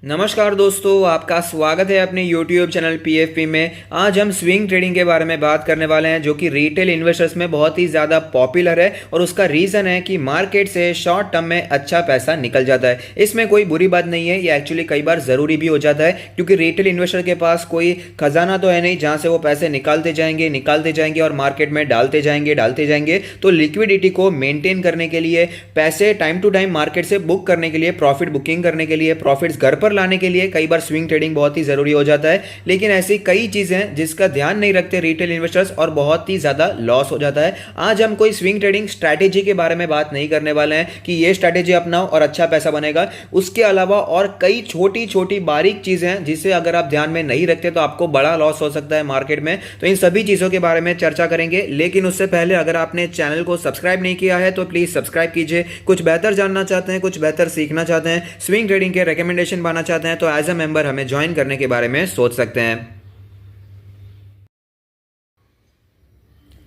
नमस्कार दोस्तों, आपका स्वागत है अपने YouTube चैनल PFP में। आज हम स्विंग ट्रेडिंग के बारे में बात करने वाले हैं, जो कि रिटेल इन्वेस्टर्स में बहुत ही ज़्यादा पॉपुलर है और उसका रीज़न है कि मार्केट से शॉर्ट टर्म में अच्छा पैसा निकल जाता है। इसमें कोई बुरी बात नहीं है, ये एक्चुअली कई बार ज़रूरी भी हो जाता है, क्योंकि रिटेल इन्वेस्टर के पास कोई खजाना तो है नहीं जहाँ से वो पैसे निकालते जाएंगे और मार्केट में डालते जाएंगे। तो लिक्विडिटी को मेंटेन करने के लिए, पैसे टाइम टू टाइम मार्केट से बुक करने के लिए, प्रॉफिट बुकिंग करने के लिए, प्रॉफिट्स घर पर लाने के लिए कई बार स्विंग ट्रेडिंग बहुत ही जरूरी हो जाता है। लेकिन ऐसी कई चीजें हैं जिसका ध्यान नहीं रखते रिटेल इन्वेस्टर्स और बहुत ही ज्यादा लॉस हो जाता है। आज हम कोई स्विंग ट्रेडिंग स्ट्रैटेजी के बारे में बात नहीं करने वाले हैं कि ये स्ट्रैटेजी अपनाओ और अच्छा पैसा बनेगा। उसके अलावा और कई छोटी छोटी बारीक चीजें हैं जिसे अगर आप ध्यान में नहीं रखते तो आपको बड़ा लॉस हो सकता है मार्केट में। तो इन सभी चीजों के बारे में चर्चा करेंगे, लेकिन उससे पहले अगर आपने चैनल को सब्सक्राइब नहीं किया है तो प्लीज सब्सक्राइब कीजिए। कुछ बेहतर जानना चाहते हैं, कुछ बेहतर सीखना चाहते हैं, स्विंग ट्रेडिंग के रिकमेंडेशन पाना चाहते हैं तो एज अ मेंबर हमें ज्वाइन करने के बारे में सोच सकते हैं।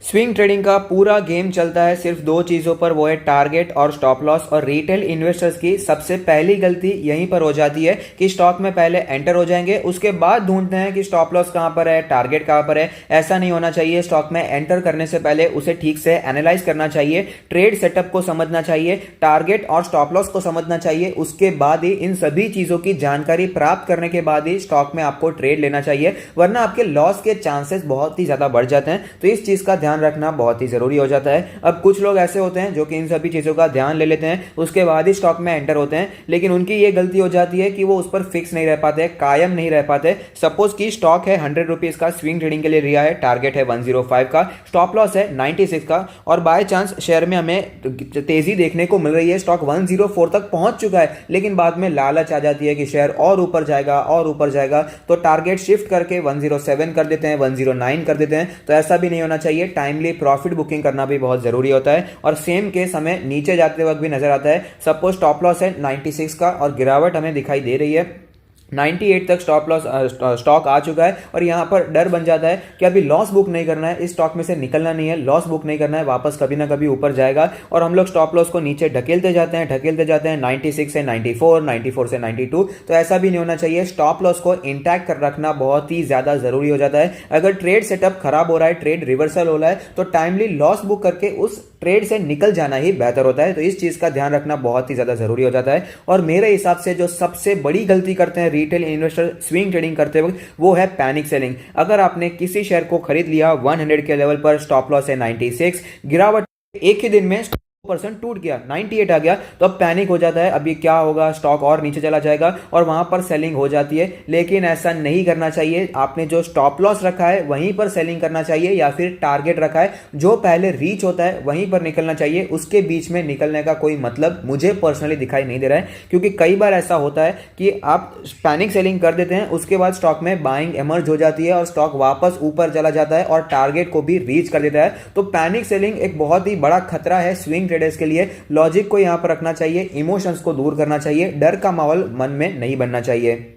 स्विंग ट्रेडिंग का पूरा गेम चलता है सिर्फ दो चीजों पर, वो है टारगेट और स्टॉप लॉस। और रिटेल इन्वेस्टर्स की सबसे पहली गलती यहीं पर हो जाती है कि स्टॉक में पहले एंटर हो जाएंगे, उसके बाद ढूंढते हैं कि स्टॉप लॉस कहां पर है, टारगेट कहां पर है। ऐसा नहीं होना चाहिए। स्टॉक में एंटर करने से पहले उसे ठीक से एनालाइज करना चाहिए, ट्रेड सेटअप को समझना चाहिए, टारगेट और स्टॉप लॉस को समझना चाहिए। उसके बाद ही, इन सभी चीजों की जानकारी प्राप्त करने के बाद ही स्टॉक में आपको ट्रेड लेना चाहिए, वरना आपके लॉस के चांसेस बहुत ही ज्यादा बढ़ जाते हैं। तो इस चीज का ध्यान रखना बहुत ही जरूरी हो जाता है। अब कुछ लोग ऐसे होते हैं जो कि इन सभी चीजों का ध्यान ले लेते हैं, उसके बाद ही स्टॉक में एंटर होते हैं, लेकिन उनकी ये गलती हो जाती है कि वो उस पर फिक्स नहीं रह पाते, कायम नहीं रह पाते। सपोज की स्टॉक है 100 रुपीज का, स्विंग ट्रेडिंग के लिए लिया है, टारगेट है 105 का, स्टॉप लॉस है 96 का, और बाय चांस शेयर में हमें तेजी देखने को मिल रही है, स्टॉक 104 तक पहुंच चुका है, लेकिन बाद में लालच आ जाती है कि शेयर और ऊपर जाएगा, तो टारगेट शिफ्ट करके 107 कर देते हैं, 109 कर देते हैं। तो ऐसा भी नहीं होना चाहिए। टाइमली प्रॉफिट बुकिंग करना भी बहुत जरूरी होता है। और सेम केस हमें नीचे जाते वक्त भी नजर आता है। सपोज स्टॉप लॉस है 96 का और गिरावट हमें दिखाई दे रही है, 98 तक स्टॉक आ चुका है, और यहां पर डर बन जाता है कि अभी लॉस बुक नहीं करना है, इस स्टॉक में से निकलना नहीं है, लॉस बुक नहीं करना है, वापस कभी ना कभी ऊपर जाएगा। और हम लोग स्टॉप लॉस को नीचे ढकेलते जाते हैं 96 से 94, 94 से 92। तो ऐसा भी नहीं होना चाहिए। स्टॉप लॉस को इंटैक्ट कर रखना बहुत ही ज्यादा जरूरी हो जाता है। अगर ट्रेड सेटअप खराब हो रहा है, ट्रेड रिवर्सल हो रहा है, तो टाइमली लॉस बुक करके उस ट्रेड से निकल जाना ही बेहतर होता है। तो इस चीज का ध्यान रखना बहुत ही ज्यादा जरूरी हो जाता है। और मेरे हिसाब से जो सबसे बड़ी गलती करते हैं रिटेल इन्वेस्टर स्विंग ट्रेडिंग करते वक्त, वो है पैनिक सेलिंग। अगर आपने किसी शेयर को खरीद लिया 100 के लेवल पर, स्टॉप लॉस है 96, गिरावट एक ही दिन में % टूट गया, 98 आ गया, तो अब पैनिक हो जाता है, अभी क्या होगा, स्टॉक और नीचे चला जाएगा, और वहां पर सेलिंग हो जाती है। लेकिन ऐसा नहीं करना चाहिए। आपने जो स्टॉप लॉस रखा है वहीं पर सेलिंग करना चाहिए, या फिर टारगेट रखा है जो पहले रीच होता है वहीं पर निकलना चाहिए। उसके बीच में निकलने का कोई मतलब मुझे पर्सनली दिखाई नहीं दे रहा है, क्योंकि कई बार ऐसा होता है कि आप पैनिक सेलिंग कर देते हैं, उसके बाद स्टॉक में बाइंग एमर्ज हो जाती है और स्टॉक वापस ऊपर चला जाता है और टारगेट को भी रीच कर देता है। तो पैनिक सेलिंग एक बहुत ही बड़ा खतरा है स्विंग ट्रेडर्स के लिए। लॉजिक को यहां पर रखना चाहिए, इमोशंस को दूर करना चाहिए, डर का माहौल मन में नहीं बनना चाहिए।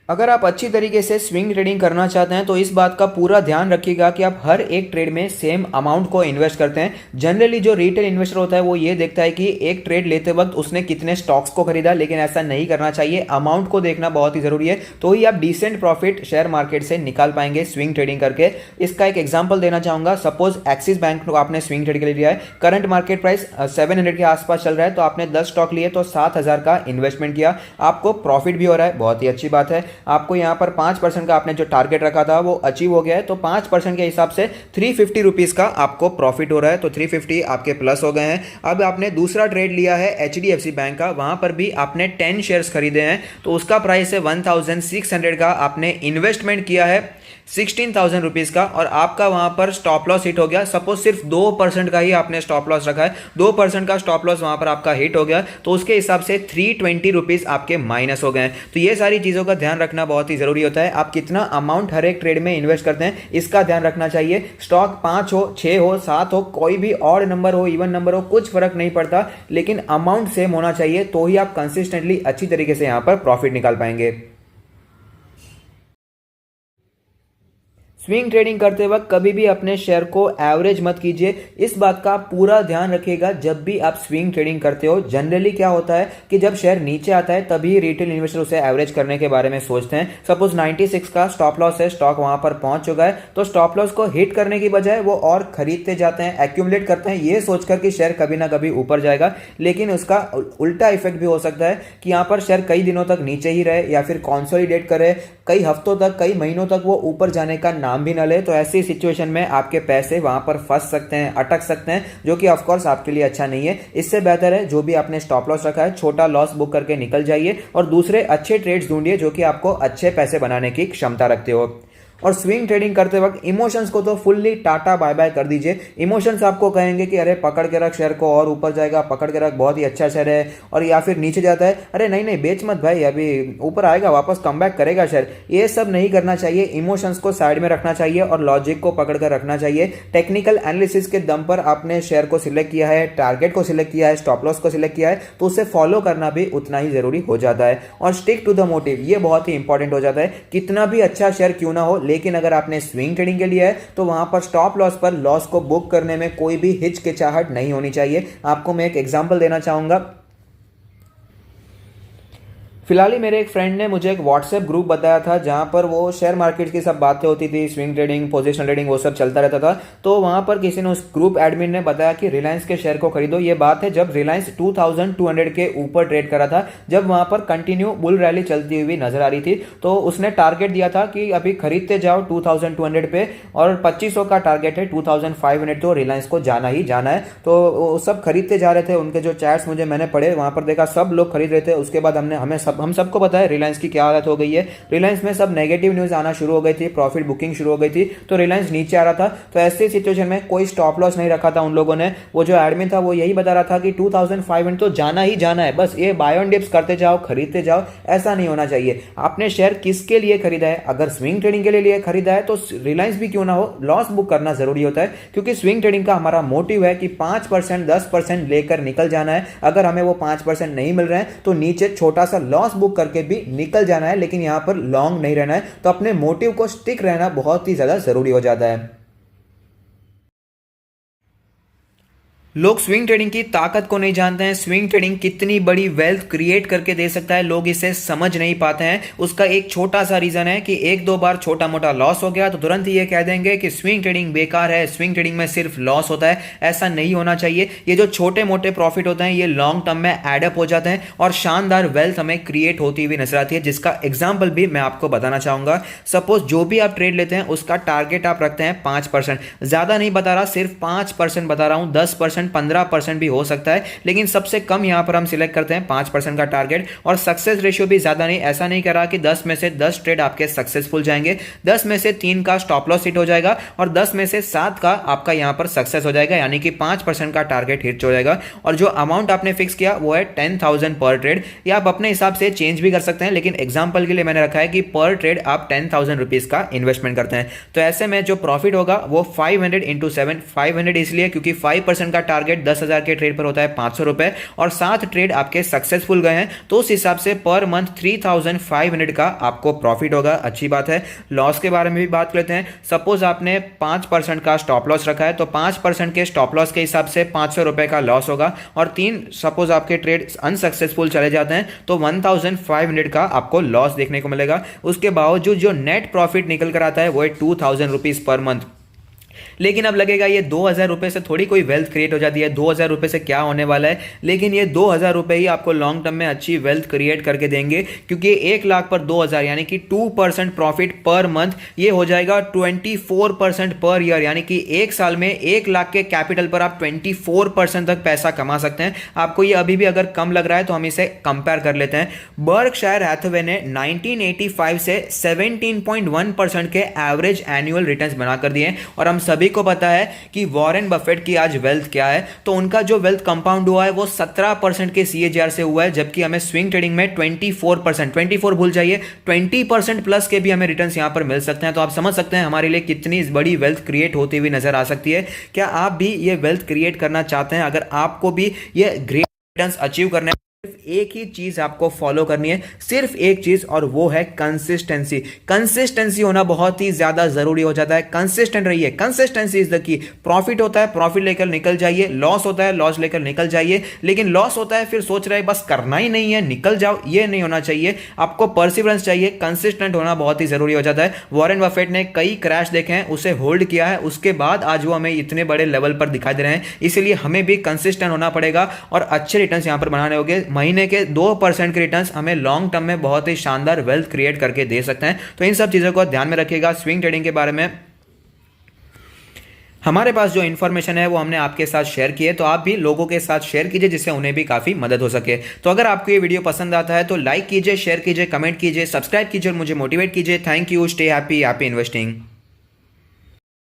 अगर आप अच्छी तरीके से स्विंग ट्रेडिंग करना चाहते हैं तो इस बात का पूरा ध्यान रखिएगा कि आप हर एक ट्रेड में सेम अमाउंट को इन्वेस्ट करते हैं। जनरली जो रिटेल इन्वेस्टर होता है वो ये देखता है कि एक ट्रेड लेते वक्त उसने कितने स्टॉक्स को खरीदा, लेकिन ऐसा नहीं करना चाहिए। अमाउंट को देखना बहुत ही जरूरी है, तो ही आप डिसेंट प्रॉफिट शेयर मार्केट से निकाल पाएंगे स्विंग ट्रेडिंग करके। इसका एक एग्जाम्पल देना चाहूंगा। सपोज एक्सिस बैंक को आपने स्विंग ट्रेड के लिए लिया है, करंट मार्केट प्राइस 700 के आसपास चल रहा है, तो आपने 10 स्टॉक लिए तो 7000 का इन्वेस्टमेंट किया, आपको प्रॉफिट भी हो रहा है, बहुत ही अच्छी बात है। आपको यहां पर 5% का आपने जो टारगेट रखा था वो अचीव हो गया है, तो 5% के हिसाब से 350 रुपीज का आपको प्रॉफिट हो रहा है, तो 350 आपके प्लस हो गए हैं। अब आपने दूसरा ट्रेड लिया है एचडीएफसी बैंक का, वहां पर भी आपने 10 शेयर्स खरीदे हैं, तो उसका प्राइस है 1600 का, आपने इन्वेस्टमेंट किया है 16,000 रुपीज का, और आपका वहां पर स्टॉप लॉस हिट हो गया। सपोज सिर्फ 2% का ही आपने स्टॉप लॉस रखा है, 2% का स्टॉप लॉस वहां पर आपका हिट हो गया, तो उसके हिसाब से 320 रुपीज आपके माइनस हो गए। तो ये सारी चीजों का ध्यान रखना बहुत ही जरूरी होता है। आप कितना अमाउंट हर एक ट्रेड में इन्वेस्ट करते हैं इसका ध्यान रखना चाहिए। स्टॉक 5 हो, 6 हो, 7 हो, कोई भी ऑड नंबर हो, इवन नंबर हो, कुछ फर्क नहीं पड़ता, लेकिन अमाउंट सेम होना चाहिए, तो ही आप कंसिस्टेंटली अच्छी तरीके से यहां पर प्रॉफिट निकाल पाएंगे। स्विंग ट्रेडिंग करते वक्त कभी भी अपने शेयर को एवरेज मत कीजिए। इस बात का पूरा ध्यान रखिएगा जब भी आप स्विंग ट्रेडिंग करते हो। जनरली क्या होता है कि जब शेयर नीचे आता है तभी रिटेल इन्वेस्टर उसे एवरेज करने के बारे में सोचते हैं। सपोज 96 का स्टॉप लॉस है, स्टॉक वहां पर पहुंच चुका है, तो स्टॉप लॉस को हिट करने की बजाय वो और खरीदते जाते हैं, एक्यूमुलेट करते हैं, ये सोचकर कि शेयर कभी ना कभी ऊपर जाएगा। लेकिन उसका उल्टा इफेक्ट भी हो सकता है कि यहां पर शेयर कई दिनों तक नीचे ही रहे या फिर कॉन्सोलिडेट करे, कई हफ्तों तक, कई महीनों तक वो ऊपर जाने का नाम भी न ले। तो ऐसी सिचुएशन में आपके पैसे वहां पर फंस सकते हैं, अटक सकते हैं, जो कि ऑफकोर्स आपके लिए अच्छा नहीं है। इससे बेहतर है जो भी आपने स्टॉप लॉस रखा है, छोटा लॉस बुक करके निकल जाइए और दूसरे अच्छे ट्रेड्स ढूंढिए जो कि आपको अच्छे पैसे बनाने की क्षमता रखते हो। और स्विंग ट्रेडिंग करते वक्त इमोशंस को तो फुल्ली टाटा बाय बाय कर दीजिए। इमोशंस आपको कहेंगे कि अरे पकड़ के रख शेयर को, और ऊपर जाएगा, पकड़ के रख, बहुत ही अच्छा शेयर है, और या फिर नीचे जाता है, अरे नहीं नहीं बेच मत भाई, अभी ऊपर आएगा, वापस कम बैक करेगा शेयर। ये सब नहीं करना चाहिए। इमोशंस को साइड में रखना चाहिए और लॉजिक को पकड़ कर रखना चाहिए। टेक्निकल एनालिसिस के दम पर आपने शेयर को सिलेक्ट किया है, टारगेट को सिलेक्ट किया है, स्टॉप लॉस को सिलेक्ट किया है, तो उसे फॉलो करना भी उतना ही जरूरी हो जाता है। और स्टिक टू द मोटिव, ये बहुत ही इंपॉर्टेंट हो जाता है। कितना भी अच्छा शेयर क्यों ना हो, लेकिन अगर आपने स्विंग ट्रेडिंग के लिए है तो वहां पर स्टॉप लॉस पर लॉस को बुक करने में कोई भी हिचकिचाहट नहीं होनी चाहिए। आपको मैं एक एग्जांपल देना चाहूंगा। फिलहाल ही मेरे एक फ्रेंड ने मुझे एक व्हाट्सएप ग्रुप बताया था जहां पर वो शेयर मार्केट की सब बातें होती थी, स्विंग ट्रेडिंग, पोजिशनल ट्रेडिंग, वो सब चलता रहता था। तो वहां पर किसी ने, उस ग्रुप एडमिन ने बताया कि रिलायंस के शेयर को खरीदो। ये बात है जब रिलायंस 2200 के ऊपर ट्रेड करा था, जब वहां पर कंटिन्यू बुल रैली चलती हुई नजर आ रही थी। तो उसने टारगेट दिया था कि अभी खरीदते जाओ 2200 पे, और 2500 का टारगेट है 2500, तो रिलायंस को जाना ही जाना है। तो वो सब खरीदते जा रहे थे। उनके जो चैट्स मुझे मैंने पढ़े, वहां पर देखा सब लोग खरीद रहे थे। उसके बाद हम सबको पता है रिलायंस की क्या हालत हो गई है। रिलायंस में सब नेगेटिव न्यूज आना शुरू हो गई थी, प्रॉफिट बुकिंग शुरू हो गई थी, तो रिलायंस नीचे आ रहा था। तो ऐसी सिचुएशन में कोई स्टॉप लॉस नहीं रखा था उन लोगों ने। वो जो एडमिन था वो यही बता रहा था कि 2500 तो जाना ही जाना है, बस ये बाय ऑन डिप्स करते जाओ, खरीदते जाओ। ऐसा नहीं होना चाहिए। आपने शेयर किसके लिए खरीदा है? अगर स्विंग ट्रेडिंग के लिए खरीदा है तो रिलायंस भी क्यों ना हो, लॉस बुक करना जरूरी होता है। क्योंकि स्विंग ट्रेडिंग का हमारा मोटिव है कि 5%, 10% लेकर निकल जाना है। अगर हमें वो 5% नहीं मिल रहे हैं तो नीचे छोटा सा लॉस बुक करके भी निकल जाना है, लेकिन यहां पर लॉन्ग नहीं रहना है। तो अपने मोटिव को स्टिक रहना बहुत ही ज्यादा जरूरी हो जाता है। लोग स्विंग ट्रेडिंग की ताकत को नहीं जानते हैं। स्विंग ट्रेडिंग कितनी बड़ी वेल्थ क्रिएट करके दे सकता है, लोग इसे समझ नहीं पाते हैं। उसका एक छोटा सा रीजन है कि एक दो बार छोटा मोटा लॉस हो गया तो तुरंत ही ये कह देंगे कि स्विंग ट्रेडिंग बेकार है, स्विंग ट्रेडिंग में सिर्फ लॉस होता है। ऐसा नहीं होना चाहिए। ये जो छोटे मोटे प्रॉफिट होते हैं ये लॉन्ग टर्म में एडअप हो जाते हैं और शानदार वेल्थ हमें क्रिएट होती हुई नजर आती है, जिसका एग्जाम्पल भी मैं आपको बताना चाहूंगा। सपोज जो भी आप ट्रेड लेते हैं उसका टारगेट आप रखते हैं 5%। ज्यादा नहीं बता रहा, सिर्फ 5% बता रहा हूं। 10%, 15% भी हो सकता है, लेकिन सबसे कम यहां पर हम सिलेक्ट करते हैं 5% का टारगेट। और सक्सेस रेशियो भी ज्यादा नहीं, ऐसा नहीं करा कि 10 में से 10 ट्रेड आपके सक्सेसफुल जाएंगे। 10 में से 3 का स्टॉप लॉस हिट हो जाएगा और 10 में से 7 का आपका यहां पर सक्सेस हो जाएगा, यानी कि 5% का टारगेट हिट हो जाएगा। और जो अमाउंट आपने फिक्स किया वो है 10,000 पर ट्रेड। या आप अपने हिसाब से चेंज भी कर सकते हैं, लेकिन एग्जांपल के लिए मैंने रखा है कि पर ट्रेड आप 10,000 रुपीज का इन्वेस्टमेंट करते हैं। तो ऐसे में जो प्रॉफिट होगा वो 500 इंटू 7, 500 इसलिए क्योंकि 5% का टारगेट 10,000 के ट्रेड पर होता है 500 रुपए, और 7 ट्रेड आपके सक्सेसफुल गए हैं, तो उस हिसाब से पर मंथ 3,500 का आपको प्रॉफिट होगा। अच्छी बात है। लॉस के बारे में भी बात करते हैं। सपोज आपने 5% का स्टॉप लॉस रखा है, तो 5% के स्टॉप लॉस के हिसाब से 500 रुपए का लॉस होगा। और 3 सपोज आपके ट्रेड अनसक्सेसफुल चले जाते हैं तो 1,500 का आपको लॉस देखने को मिलेगा। उसके बावजूद जो नेट प्रॉफिट निकल कर आता है वो है 2,000 रुपीज पर मंथ। लेकिन अब लगेगा ये 2,000 रुपए से थोड़ी कोई वेल्थ क्रिएट हो जाती है, 2,000 रुपए से क्या होने वाला है। लेकिन ये 2,000 रुपए ही आपको लॉन्ग टर्म में अच्छी वेल्थ क्रिएट करके देंगे, क्योंकि 1 लाख पर 2,000 यानी कि 2% प्रॉफिट पर मंथ, ये हो जाएगा 24% पर ईयर, यानी कि 1 साल में 1 लाख के कैपिटल पर आप 24% तक पैसा कमा सकते हैं। आपको ये अभी भी अगर कम लग रहा है तो हम इसे कंपेयर कर लेते हैं। बर्कशायर हैथवे ने 1985 से 17.1% के एवरेज एनुअल रिटर्न्स बनाकर दिए, और हम सभी को पता है कि वॉरेन बफेट की आज वेल्थ क्या है। तो उनका जो वेल्थ कंपाउंड हुआ है वो 17% के सीएजीआर से हुआ है, जबकि हमें स्विंग ट्रेडिंग में 24%, 24 भूल जाइए, 20% प्लस के भी हमें रिटर्न्स यहां पर मिल सकते हैं। तो आप समझ सकते हैं हमारे लिए कितनी बड़ी वेल्थ क्रिएट होती हुई नजर आ सकती है। क्या आप भी ये वेल्थ क्रिएट करना चाहते हैं? अगर आपको भी ये ग्रेट रिटर्न्स अचीव करने सिर्फ एक ही चीज आपको फॉलो करनी है, सिर्फ एक चीज, और वो है कंसिस्टेंसी। कंसिस्टेंसी होना बहुत ही ज्यादा जरूरी हो जाता है। कंसिस्टेंट रहिए, consistency is the key. Profit होता है, प्रॉफिट लेकर निकल जाइए। लॉस होता है, लॉस लेकर निकल जाइए। लेकिन लॉस होता है फिर सोच रहे बस करना ही नहीं है, निकल जाओ, ये नहीं होना चाहिए। आपको परसिवरेंस चाहिए, कंसिस्टेंट होना बहुत ही जरूरी हो जाता है। वॉरेन बफेट ने कई क्रैश देखे हैं, उसे होल्ड किया है, उसके बाद आज वो हमें इतने बड़े लेवल पर दिखाई दे रहे हैं। इसलिए हमें भी कंसिस्टेंट होना पड़ेगा और अच्छे रिटर्न्स यहां पर बनाने होंगे। महीने के 2% के रिटर्न्स हमें लॉन्ग टर्म में बहुत ही शानदार वेल्थ क्रिएट करके दे सकते हैं। तो इन सब चीजों को ध्यान में रखिएगा। स्विंग ट्रेडिंग के बारे में हमारे पास जो इन्फॉर्मेशन है वो हमने आपके साथ शेयर की है, तो आप भी लोगों के साथ शेयर कीजिए जिससे उन्हें भी काफी मदद हो सके। तो अगर आपको ये वीडियो पसंद आता है तो लाइक कीजिए, शेयर कीजिए, कमेंट कीजिए, सब्सक्राइब कीजिए और मुझे मोटिवेट कीजिए। Thank you. Stay happy, happy investing.